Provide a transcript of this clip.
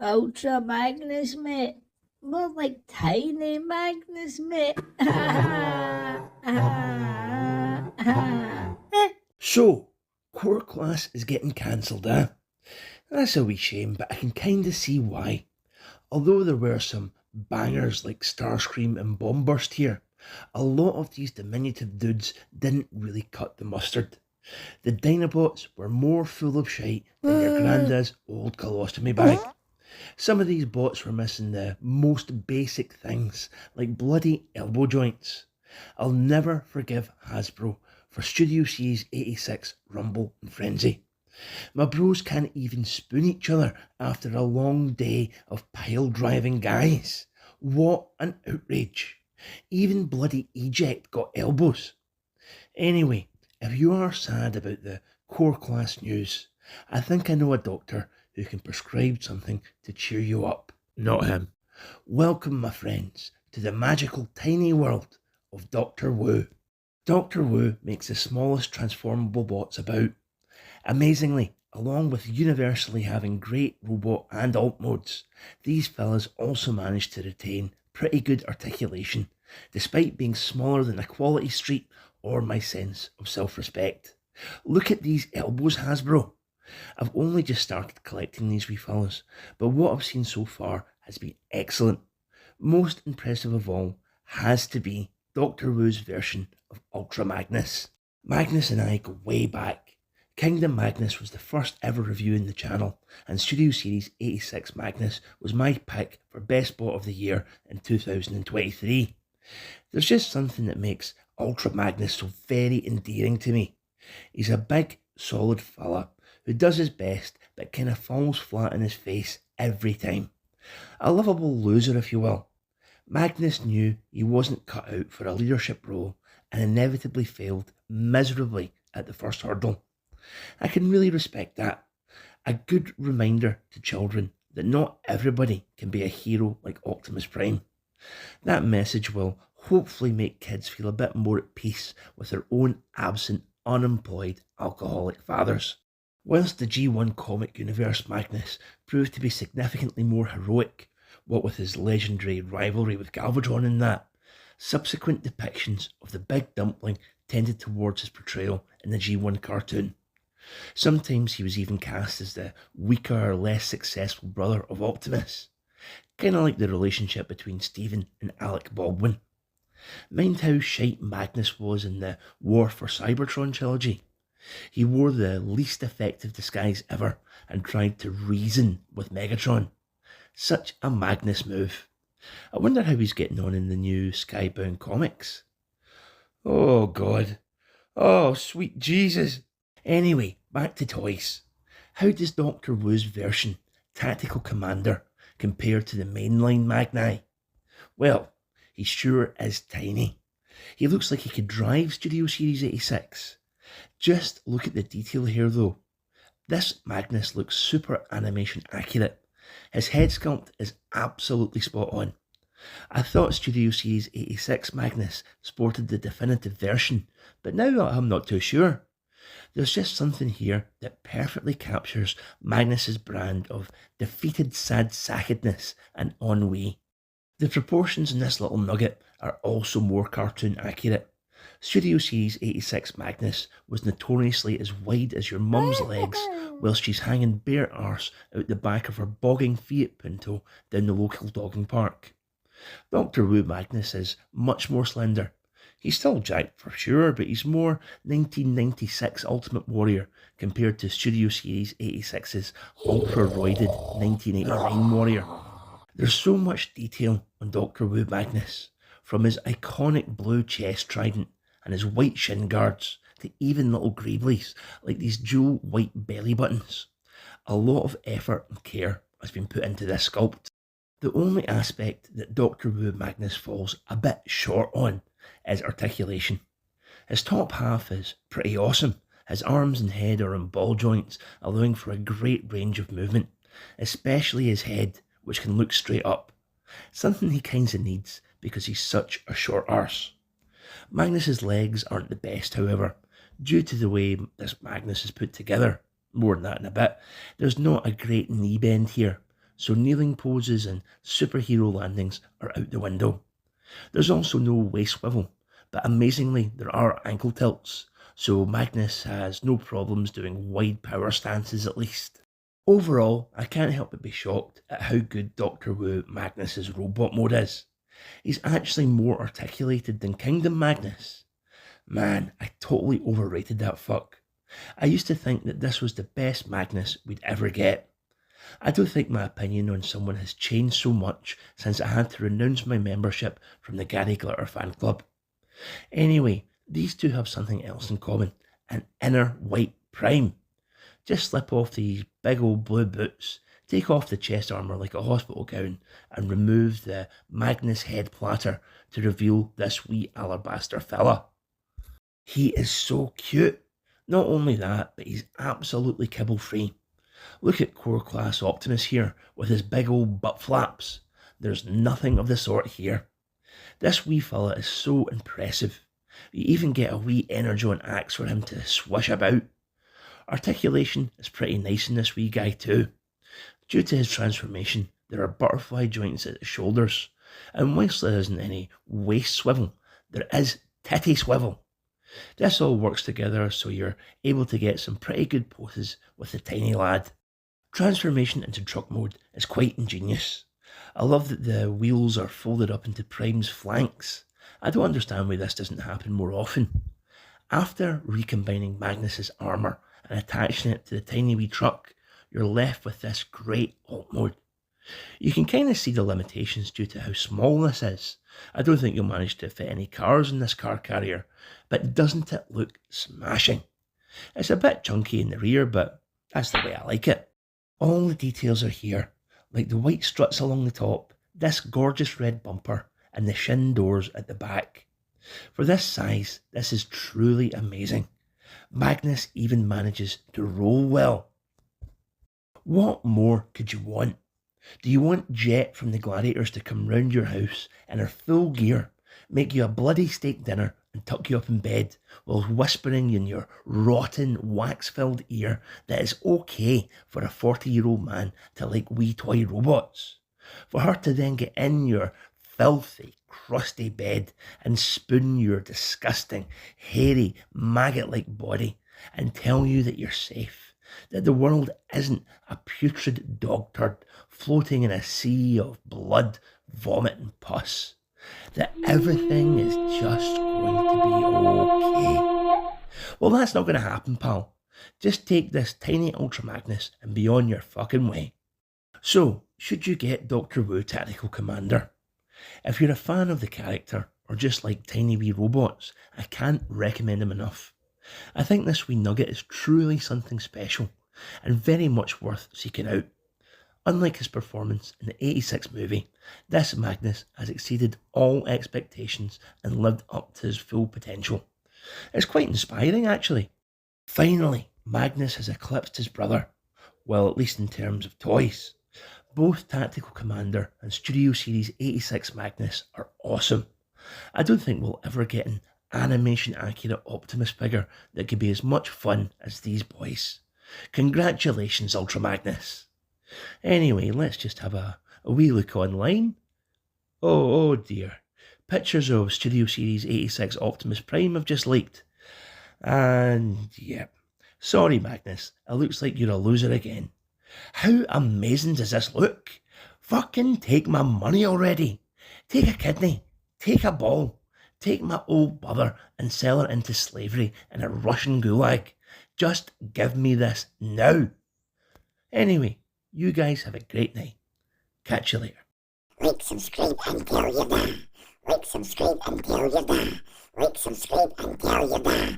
Ultra Magnus, mate. More like Tiny Magnus, mate. So, core class is getting cancelled, eh? That's a wee shame, but I can kinda see why. Although there were some bangers like Starscream and Bombburst here, a lot of these diminutive dudes didn't really cut the mustard. The Dinobots were more full of shite than your granddad's old colostomy bag. Some of these bots were missing the most basic things, like bloody elbow joints. I'll never forgive Hasbro for Studio Series 86 Rumble and Frenzy. My bros can't even spoon each other after a long day of pile driving guys. What an outrage. Even bloody Eject got elbows. Anyway, if you are sad about the core class news, I think I know a doctor who can prescribe something to cheer you up. Not him. Welcome, my friends, to the magical tiny world of Dr. Wu. Dr. Wu makes the smallest transformable bots about. Amazingly, along with universally having great robot and alt modes, these fellas also manage to retain pretty good articulation, despite being smaller than a quality street or my sense of self-respect. Look at these elbows, Hasbro. I've only just started collecting these wee fellas, but what I've seen so far has been excellent. Most impressive of all has to be Doctor Wu's version of Ultra Magnus. Magnus and I go way back. Kingdom Magnus was the first ever review in the channel, and Studio Series 86 Magnus was my pick for Best Bot of the Year in 2023. There's just something that makes Ultra Magnus so very endearing to me. He's a big, solid fella who does his best but kinda falls flat on his face every time. A lovable loser, if you will. Magnus knew he wasn't cut out for a leadership role and inevitably failed miserably at the first hurdle. I can really respect that. A good reminder to children that not everybody can be a hero like Optimus Prime. That message will hopefully make kids feel a bit more at peace with their own absent, unemployed, alcoholic fathers. Whilst the G1 comic universe Magnus proved to be significantly more heroic, what with his legendary rivalry with Galvatron and that, subsequent depictions of the big dumpling tended towards his portrayal in the G1 cartoon. Sometimes he was even cast as the weaker, less successful brother of Optimus, kinda like the relationship between Stephen and Alec Baldwin. Mind how shite Magnus was in the War for Cybertron trilogy? He wore the least effective disguise ever and tried to reason with Megatron. Such a Magnus move. I wonder how he's getting on in the new Skybound comics. Oh God. Oh sweet Jesus. Anyway, back to toys. How does Doctor Wu's version, Tactical Commander, compare to the mainline Magni? Well, he sure is tiny. He looks like he could drive Studio Series 86. Just look at the detail here though. This Magnus looks super animation accurate. His head sculpt is absolutely spot on. I thought Studio Series 86 Magnus sported the definitive version, but now I'm not too sure. There's just something here that perfectly captures Magnus's brand of defeated sad-sackedness and ennui. The proportions in this little nugget are also more cartoon accurate. Studio Series 86 Magnus was notoriously as wide as your mum's legs whilst she's hanging bare arse out the back of her bogging Fiat Punto down the local dogging park. Dr. Wu Magnus is much more slender. He's still jacked for sure, but he's more 1996 Ultimate Warrior compared to Studio Series 86's ultra-roided 1989 Warrior. There's so much detail on Dr. Wu Magnus, from his iconic blue chest trident and his white shin guards to even little greeblies like these dual white belly buttons. A lot of effort and care has been put into this sculpt. The only aspect that Dr. Wu Magnus falls a bit short on is articulation. His top half is pretty awesome. His arms and head are on ball joints, allowing for a great range of movement, especially his head, which can look straight up. Something he kinda needs because he's such a short arse. Magnus's legs aren't the best, however, due to the way this Magnus is put together. More on that in a bit. There's not a great knee bend here, so kneeling poses and superhero landings are out the window. There's also no waist swivel, but amazingly there are ankle tilts, so Magnus has no problems doing wide power stances at least. Overall, I can't help but be shocked at how good Doctor Wu Magnus's robot mode is. He's actually more articulated than Kingdom Magnus. Man, I totally overrated that fuck. I used to think that this was the best Magnus we'd ever get. I don't think my opinion on someone has changed so much since I had to renounce my membership from the Gary Glitter fan club. Anyway, these two have something else in common, an inner white prime. Just slip off these big old blue boots, take off the chest armour like a hospital gown, and remove the Magnus head platter to reveal this wee alabaster fella. He is so cute. Not only that, but he's absolutely kibble free. Look at Core Class Optimus here with his big old butt flaps. There's nothing of the sort here. This wee fella is so impressive. You even get a wee Energon axe for him to swish about. Articulation is pretty nice in this wee guy too. Due to his transformation, there are butterfly joints at the shoulders, and whilst there isn't any waist swivel, there is titty swivel. This all works together so you're able to get some pretty good poses with the tiny lad. Transformation into truck mode is quite ingenious. I love that the wheels are folded up into Prime's flanks. I don't understand why this doesn't happen more often. After recombining Magnus's armour and attaching it to the tiny wee truck, you're left with this great alt mode. You can kind of see the limitations due to how small this is. I don't think you'll manage to fit any cars in this car carrier, but doesn't it look smashing? It's a bit chunky in the rear, but that's the way I like it. All the details are here, like the white struts along the top, this gorgeous red bumper, and the shin doors at the back. For this size, this is truly amazing. Magnus even manages to roll well. What more could you want? Do you want Jet from the Gladiators to come round your house in her full gear, make you a bloody steak dinner and tuck you up in bed while whispering in your rotten, wax-filled ear that it's okay for a 40-year-old man to like wee toy robots? For her to then get in your filthy, crusty bed and spoon your disgusting, hairy, maggot-like body and tell you that you're safe, that the world isn't a putrid dog turd floating in a sea of blood, vomit and pus, that everything is just going to be okay. Well, that's not going to happen, pal. Just take this tiny Ultra Magnus and be on your fucking way. So, should you get Doctor Wu Tactical Commander? If you're a fan of the character, or just like tiny wee robots, I can't recommend him enough. I think this wee nugget is truly something special, and very much worth seeking out. Unlike his performance in the 86 movie, this Magnus has exceeded all expectations and lived up to his full potential. It's quite inspiring, actually. Finally, Magnus has eclipsed his brother, well, at least in terms of toys. Both Tactical Commander and Studio Series 86 Magnus are awesome. I don't think we'll ever get an animation-accurate Optimus figure that could be as much fun as these boys. Congratulations, Ultra Magnus. Anyway, let's just have a wee look online. Oh dear. Pictures of Studio Series 86 Optimus Prime have just leaked. And yep. Sorry, Magnus. It looks like you're a loser again. How amazing does this look? Fucking take my money already. Take a kidney. Take a ball. Take my old mother and sell her into slavery in a Russian gulag. Just give me this now. Anyway, you guys have a great night. Catch you later. Like, subscribe, and tell your da. Like, subscribe, and tell your da. Like, subscribe, and tell your da.